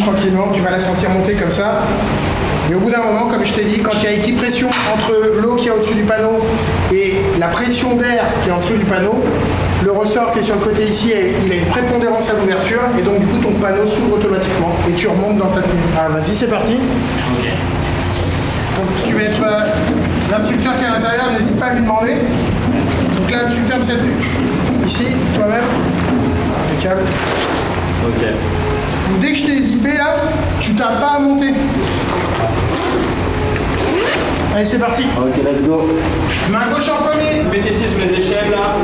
monte tranquillement, tu vas la sentir monter comme ça. Et au bout d'un moment, comme je t'ai dit, quand il y a équipression entre l'eau qui est au-dessus du panneau et la pression d'air qui est en dessous du panneau, le ressort qui est sur le côté ici, il a une prépondérance à l'ouverture et donc du coup ton panneau s'ouvre automatiquement et tu remontes dans ta tenue. Ah vas-y, c'est parti. Ok. Donc tu vas être l'instructeur qui est à l'intérieur, n'hésite pas à lui demander. Donc là, tu fermes cette vue. Ici, toi-même. Impeccable. Ok. Donc, dès que je t'ai zippé là, tu t'as pas à monter. Allez, c'est parti. Ok, let's go. Main gauche en premier. Mets tes pieds sur les échelles là.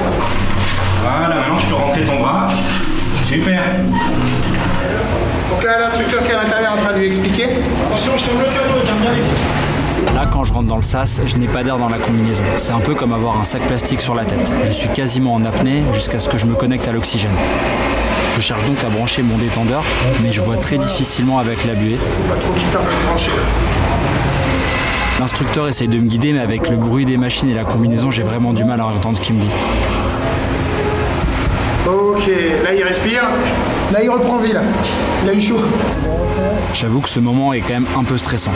Voilà, maintenant je peux rentrer ton bras. Super. Donc là, l'instructeur qui est à l'intérieur est en train de lui expliquer. Attention, je ferme le canot, ferme bien les pieds. Là, quand je rentre dans le sas, je n'ai pas d'air dans la combinaison. C'est un peu comme avoir un sac plastique sur la tête. Je suis quasiment en apnée jusqu'à ce que je me connecte à l'oxygène. Je cherche donc à brancher mon détendeur, mais je vois très difficilement avec la buée. Faut pas trop qu'il tarde à brancher. L'instructeur essaye de me guider, mais avec le bruit des machines et la combinaison, j'ai vraiment du mal à entendre ce qu'il me dit. Ok, là il respire. Là il reprend vie là. Il a eu chaud. J'avoue que ce moment est quand même un peu stressant.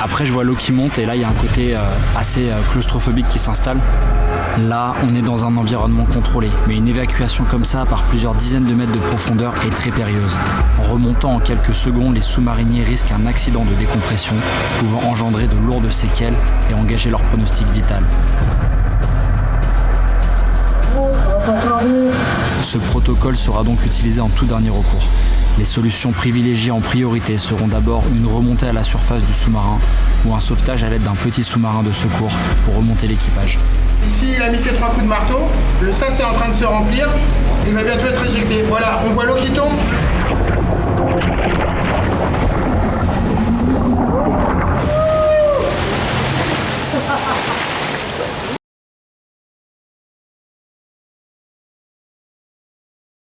Après, je vois l'eau qui monte et là, il y a un côté assez claustrophobique qui s'installe. Là, on est dans un environnement contrôlé, mais une évacuation comme ça par plusieurs dizaines de mètres de profondeur est très périlleuse. En remontant en quelques secondes, les sous-mariniers risquent un accident de décompression, pouvant engendrer de lourdes séquelles et engager leur pronostic vital. Ce protocole sera donc utilisé en tout dernier recours. Les solutions privilégiées en priorité seront d'abord une remontée à la surface du sous-marin ou un sauvetage à l'aide d'un petit sous-marin de secours pour remonter l'équipage. Ici, il a mis ses 3 coups de marteau. Le sas est en train de se remplir. Il va bientôt être éjecté. Voilà, on voit l'eau qui tombe.